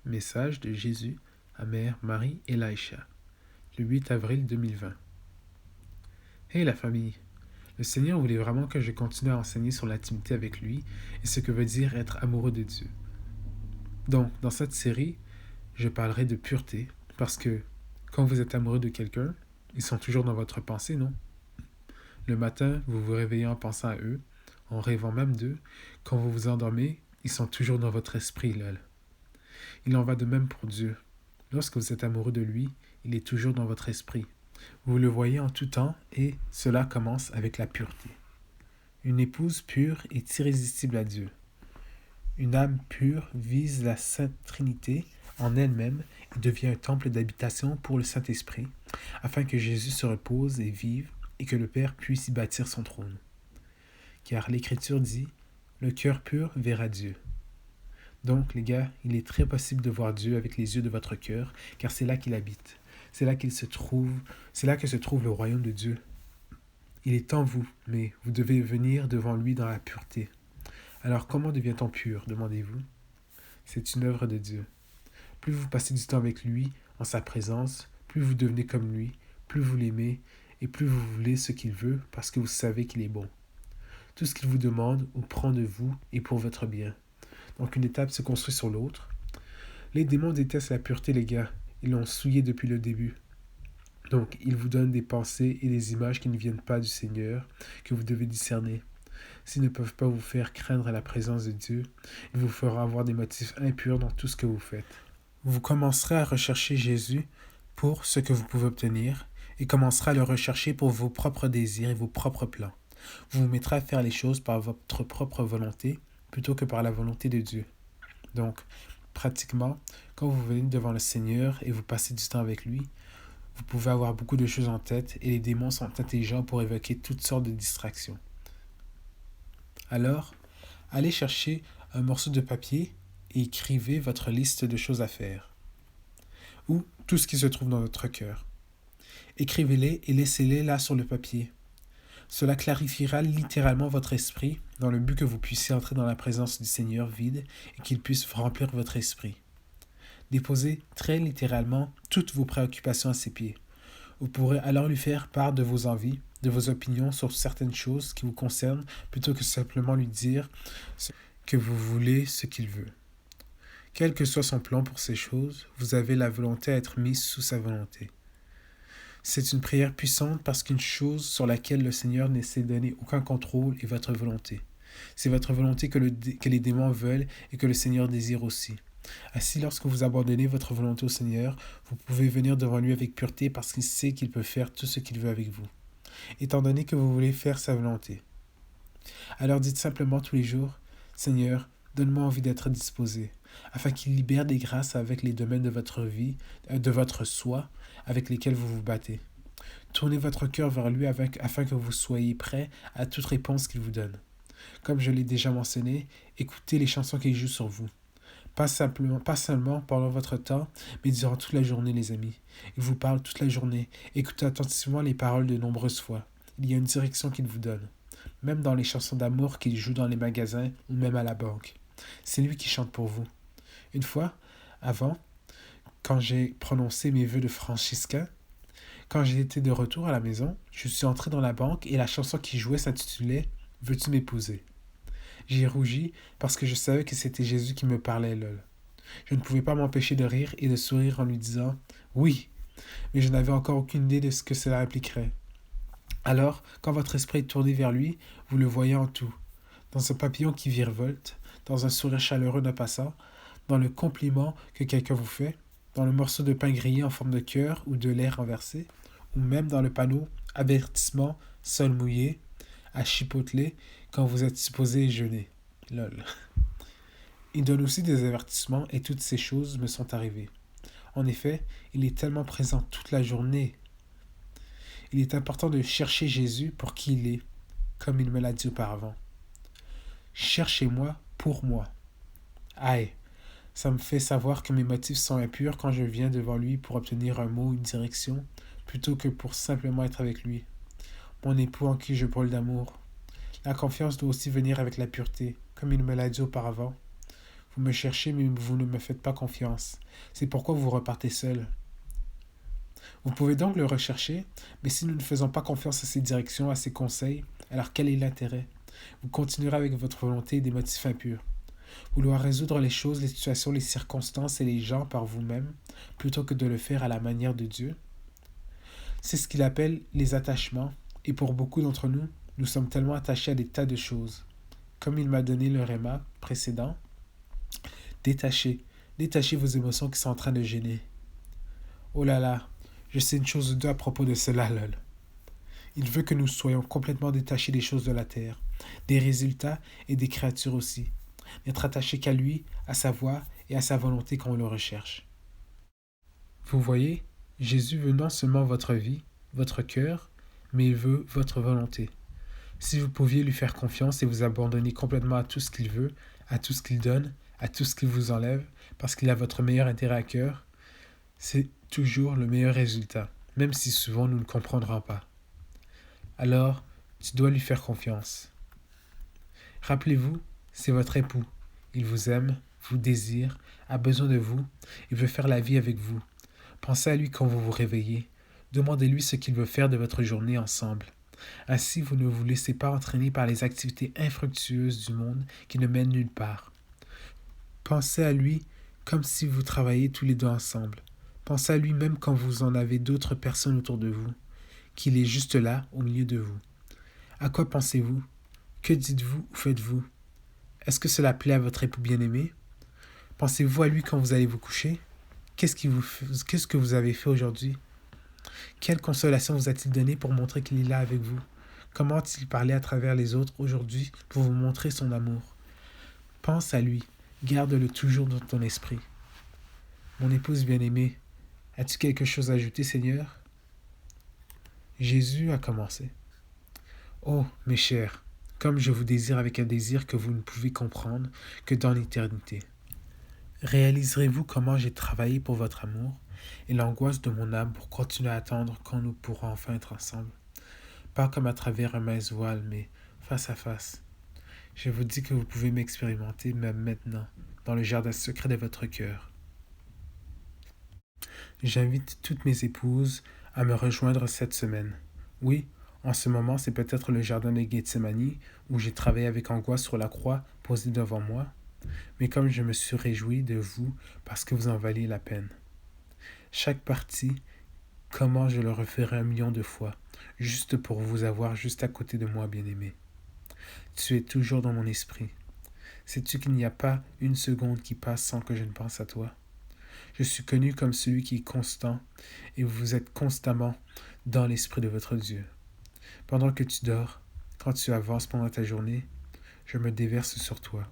Message de Jésus à Mère Marie et Laïcha, le 8 avril 2020. Hey la famille! Le Seigneur voulait vraiment que je continue à enseigner sur l'intimité avec lui et ce que veut dire être amoureux de Dieu. Donc, dans cette série, je parlerai de pureté parce que quand vous êtes amoureux de quelqu'un, ils sont toujours dans votre pensée, non? Le matin, vous vous réveillez en pensant à eux, en rêvant même d'eux. Quand vous vous endormez, ils sont toujours dans votre esprit, lol. Il en va de même pour Dieu. Lorsque vous êtes amoureux de lui, il est toujours dans votre esprit. Vous le voyez en tout temps et cela commence avec la pureté. Une épouse pure est irrésistible à Dieu. Une âme pure vise la Sainte Trinité en elle-même et devient un temple d'habitation pour le Saint-Esprit, afin que Jésus se repose et vive et que le Père puisse y bâtir son trône. Car l'Écriture dit « Le cœur pur verra Dieu ». Donc, les gars, il est très possible de voir Dieu avec les yeux de votre cœur, car c'est là qu'il habite. C'est là que se trouve le royaume de Dieu. Il est en vous, mais vous devez venir devant lui dans la pureté. Alors, comment devient-on pur, demandez-vous? C'est une œuvre de Dieu. Plus vous passez du temps avec lui, en sa présence, plus vous devenez comme lui, plus vous l'aimez, et plus vous voulez ce qu'il veut, parce que vous savez qu'il est bon. Tout ce qu'il vous demande ou prend de vous est pour votre bien. Donc une étape se construit sur l'autre. Les démons détestent la pureté, les gars. Ils l'ont souillée depuis le début. Donc, ils vous donnent des pensées et des images qui ne viennent pas du Seigneur, que vous devez discerner. S'ils ne peuvent pas vous faire craindre la présence de Dieu, ils vous feront avoir des motifs impurs dans tout ce que vous faites. Vous commencerez à rechercher Jésus pour ce que vous pouvez obtenir et commencerez à le rechercher pour vos propres désirs et vos propres plans. Vous vous mettrez à faire les choses par votre propre volonté plutôt que par la volonté de Dieu. Donc, pratiquement, quand vous venez devant le Seigneur et vous passez du temps avec lui, vous pouvez avoir beaucoup de choses en tête et les démons sont intelligents pour évoquer toutes sortes de distractions. Alors, allez chercher un morceau de papier et écrivez votre liste de choses à faire. Ou tout ce qui se trouve dans votre cœur. Écrivez-les et laissez-les là sur le papier. Cela clarifiera littéralement votre esprit dans le but que vous puissiez entrer dans la présence du Seigneur vide et qu'il puisse remplir votre esprit. Déposez très littéralement toutes vos préoccupations à ses pieds. Vous pourrez alors lui faire part de vos envies, de vos opinions sur certaines choses qui vous concernent, plutôt que simplement lui dire que vous voulez ce qu'il veut. Quel que soit son plan pour ces choses, vous avez la volonté à être mise sous sa volonté. C'est une prière puissante parce qu'une chose sur laquelle le Seigneur ne s'est donné aucun contrôle est votre volonté. C'est votre volonté que les démons veulent et que le Seigneur désire aussi. Ainsi, lorsque vous abandonnez votre volonté au Seigneur, vous pouvez venir devant lui avec pureté parce qu'il sait qu'il peut faire tout ce qu'il veut avec vous, étant donné que vous voulez faire sa volonté. Alors dites simplement tous les jours, « Seigneur, donne-moi envie d'être disposé, afin qu'il libère des grâces avec les domaines de votre vie, de votre soi, avec lesquels vous vous battez. Tournez votre cœur vers lui afin que vous soyez prêt à toute réponse qu'il vous donne. Comme je l'ai déjà mentionné, écoutez les chansons qu'il joue sur vous. Pas seulement pendant votre temps, mais durant toute la journée, les amis. Il vous parle toute la journée. Écoutez attentivement les paroles de nombreuses fois. Il y a une direction qu'il vous donne. Même dans les chansons d'amour qu'il joue dans les magasins ou même à la banque. C'est lui qui chante pour vous. Une fois, avant, quand j'ai prononcé mes vœux de franciscain, quand j'ai été de retour à la maison, je suis entré dans la banque et la chanson qui jouait s'intitulait « Veux-tu m'épouser ?» J'ai rougi parce que je savais que c'était Jésus qui me parlait, lol. Je ne pouvais pas m'empêcher de rire et de sourire en lui disant « Oui », mais je n'avais encore aucune idée de ce que cela impliquerait. Alors, quand votre esprit est tourné vers lui, vous le voyez en tout. Dans un papillon qui virevolte, dans un sourire chaleureux d'un passant, dans le compliment que quelqu'un vous fait, dans le morceau de pain grillé en forme de cœur ou de lait renversé, ou même dans le panneau « Avertissement, sol mouillé » à chipoteler quand vous êtes supposé jeûner. Lol. Il donne aussi des avertissements et toutes ces choses me sont arrivées. En effet, il est tellement présent toute la journée. Il est important de chercher Jésus pour qui il est, comme il me l'a dit auparavant. Cherchez-moi pour moi. Aïe, ça me fait savoir que mes motifs sont impurs quand je viens devant lui pour obtenir un mot, une direction, plutôt que pour simplement être avec lui. Mon époux en qui je brûle d'amour. La confiance doit aussi venir avec la pureté, comme il me l'a dit auparavant. Vous me cherchez, mais vous ne me faites pas confiance. C'est pourquoi vous repartez seul. Vous pouvez donc le rechercher, mais si nous ne faisons pas confiance à ses directions, à ses conseils, alors quel est l'intérêt? Vous continuerez avec votre volonté et des motifs impurs. Vouloir résoudre les choses, les situations, les circonstances et les gens par vous-même, plutôt que de le faire à la manière de Dieu. C'est ce qu'il appelle les attachements, et pour beaucoup d'entre nous, nous sommes tellement attachés à des tas de choses. Comme il m'a donné le réma précédent, détachez vos émotions qui sont en train de gêner. Oh là là, je sais une chose ou deux à propos de cela, lol. Il veut que nous soyons complètement détachés des choses de la terre, des résultats et des créatures aussi. N'être attachés qu'à lui, à sa voix et à sa volonté quand on le recherche. Vous voyez, Jésus veut non seulement votre vie, votre cœur, mais il veut votre volonté. Si vous pouviez lui faire confiance et vous abandonner complètement à tout ce qu'il veut, à tout ce qu'il donne, à tout ce qu'il vous enlève, parce qu'il a votre meilleur intérêt à cœur, c'est toujours le meilleur résultat, même si souvent nous ne comprendrons pas. Alors, tu dois lui faire confiance. Rappelez-vous, c'est votre époux. Il vous aime, vous désire, a besoin de vous, il veut faire la vie avec vous. Pensez à lui quand vous vous réveillez. Demandez-lui ce qu'il veut faire de votre journée ensemble. Ainsi, vous ne vous laissez pas entraîner par les activités infructueuses du monde qui ne mènent nulle part. Pensez à lui comme si vous travailliez tous les deux ensemble. Pensez à lui même quand vous en avez d'autres personnes autour de vous, qu'il est juste là, au milieu de vous. À quoi pensez-vous? Que dites-vous ou faites-vous? Est-ce que cela plaît à votre époux bien-aimé? Pensez-vous à lui quand vous allez vous coucher? Qu'est-ce que vous avez fait aujourd'hui? Quelle consolation vous a-t-il donné pour montrer qu'il est là avec vous? Comment a-t-il parlé à travers les autres aujourd'hui pour vous montrer son amour? Pense à lui, garde-le toujours dans ton esprit. Mon épouse bien-aimée, as-tu quelque chose à ajouter, Seigneur? Jésus a commencé. Oh, mes chers, comme je vous désire avec un désir que vous ne pouvez comprendre que dans l'éternité. Réaliserez-vous comment j'ai travaillé pour votre amour et l'angoisse de mon âme pour continuer à attendre quand nous pourrons enfin être ensemble? Pas comme à travers un mince voile, mais face à face. Je vous dis que vous pouvez m'expérimenter même maintenant, dans le jardin secret de votre cœur. J'invite toutes mes épouses à me rejoindre cette semaine. Oui, en ce moment, c'est peut-être le jardin de Gethsemane où j'ai travaillé avec angoisse sur la croix posée devant moi, mais comme je me suis réjoui de vous parce que vous en valiez la peine. Chaque partie, comment je le referai 1 million de fois, juste pour vous avoir juste à côté de moi, bien-aimé. Tu es toujours dans mon esprit. Sais-tu qu'il n'y a pas une seconde qui passe sans que je ne pense à toi? Je suis connu comme celui qui est constant, et vous êtes constamment dans l'esprit de votre Dieu. Pendant que tu dors, quand tu avances pendant ta journée, je me déverse sur toi.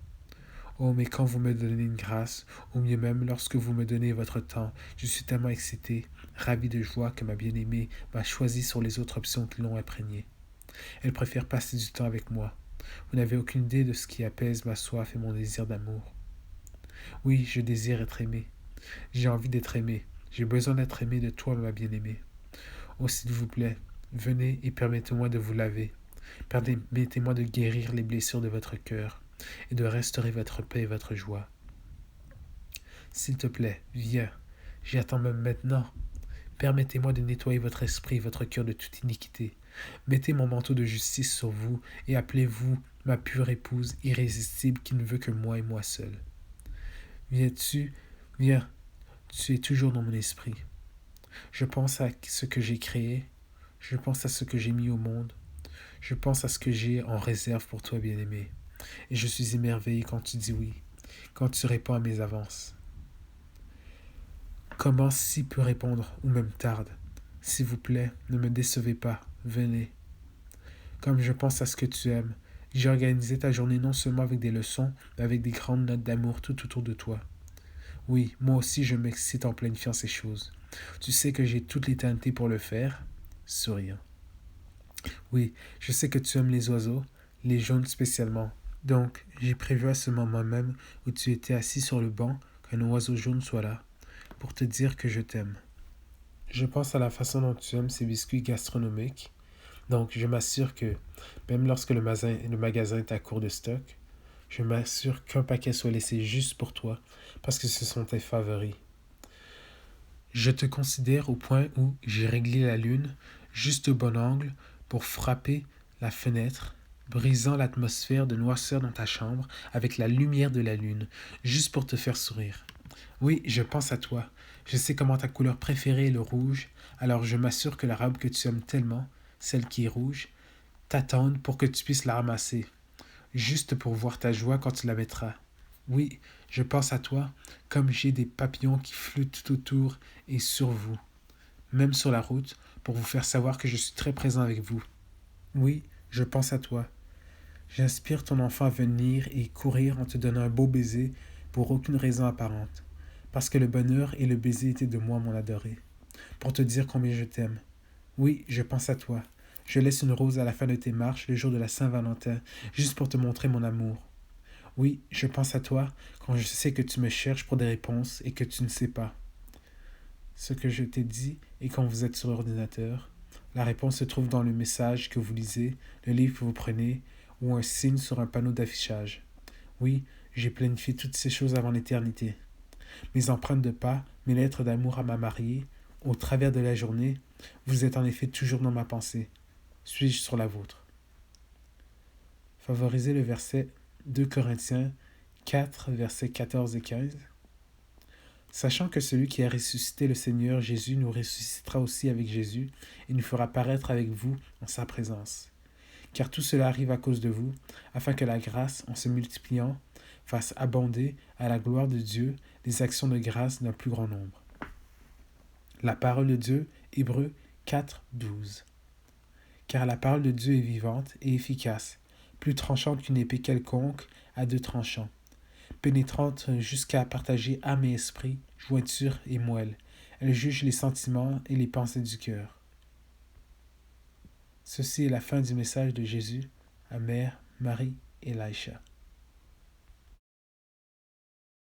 Oh, mais quand vous me donnez une grâce, ou mieux même lorsque vous me donnez votre temps, je suis tellement excité, ravi de joie que ma bien-aimée m'a choisi sur les autres options qui l'ont imprégnée. Elle préfère passer du temps avec moi. Vous n'avez aucune idée de ce qui apaise ma soif et mon désir d'amour. Oui, je désire être aimé. J'ai envie d'être aimé. J'ai besoin d'être aimé de toi, ma bien-aimée. Oh, s'il vous plaît, venez et permettez-moi de vous laver. Permettez-moi de guérir les blessures de votre cœur et de restaurer votre paix et votre joie. S'il te plaît, viens. J'y attends même maintenant. Permettez-moi de nettoyer votre esprit et votre cœur de toute iniquité. Mettez mon manteau de justice sur vous et appelez-vous ma pure épouse irrésistible qui ne veut que moi et moi seul. Viens-tu, viens, tu es toujours dans mon esprit. Je pense à ce que j'ai créé, je pense à ce que j'ai mis au monde, je pense à ce que j'ai en réserve pour toi, bien-aimé. Et je suis émerveillé quand tu dis oui, quand tu réponds à mes avances. Comment si peu répondre, ou même tarde? S'il vous plaît, ne me décevez pas, venez. Comme je pense à ce que tu aimes, j'ai organisé ta journée non seulement avec des leçons, mais avec des grandes notes d'amour tout autour de toi. Oui, moi aussi je m'excite en planifiant ces choses. Tu sais que j'ai toute l'éternité pour le faire, souriant. Oui, je sais que tu aimes les oiseaux, les jaunes spécialement. Donc, j'ai prévu à ce moment même où tu étais assis sur le banc qu'un oiseau jaune soit là, pour te dire que je t'aime. Je pense à la façon dont tu aimes ces biscuits gastronomiques, donc je m'assure que, même lorsque le magasin est à court de stock, je m'assure qu'un paquet soit laissé juste pour toi, parce que ce sont tes favoris. Je te considère au point où j'ai réglé la lune, juste au bon angle, pour frapper la fenêtre, brisant l'atmosphère de noirceur dans ta chambre avec la lumière de la lune, juste pour te faire sourire. Oui, je pense à toi. Je sais comment ta couleur préférée est le rouge, alors je m'assure que la robe que tu aimes tellement, celle qui est rouge, t'attende pour que tu puisses la ramasser, juste pour voir ta joie quand tu la mettras. Oui, je pense à toi comme j'ai des papillons qui flottent tout autour et sur vous, même sur la route, pour vous faire savoir que je suis très présent avec vous. Oui, je pense à toi. J'inspire ton enfant à venir et courir en te donnant un beau baiser pour aucune raison apparente, parce que le bonheur et le baiser étaient de moi, mon adoré, pour te dire combien je t'aime. Oui, je pense à toi. Je laisse une rose à la fin de tes marches le jour de la Saint-Valentin, juste pour te montrer mon amour. Oui, je pense à toi quand je sais que tu me cherches pour des réponses et que tu ne sais pas ce que je t'ai dit et quand vous êtes sur l'ordinateur. La réponse se trouve dans le message que vous lisez, le livre que vous prenez ou un signe sur un panneau d'affichage. Oui, j'ai planifié toutes ces choses avant l'éternité. Mes empreintes de pas, mes lettres d'amour à ma mariée, au travers de la journée, vous êtes en effet toujours dans ma pensée. Suis-je sur la vôtre? Favorisez le verset 2 Corinthiens 4, versets 14 et 15. Sachant que celui qui a ressuscité le Seigneur Jésus nous ressuscitera aussi avec Jésus et nous fera paraître avec vous en sa présence. Car tout cela arrive à cause de vous, afin que la grâce, en se multipliant, fasse abonder à la gloire de Dieu les actions de grâce d'un plus grand nombre. La parole de Dieu, Hébreux 4, 12. Car la parole de Dieu est vivante et efficace, plus tranchante qu'une épée quelconque à deux tranchants, pénétrante jusqu'à partager âme et esprit, jointure et moelle. Elle juge les sentiments et les pensées du cœur. Ceci est la fin du message de Jésus à Mère, Marie et Laïcha.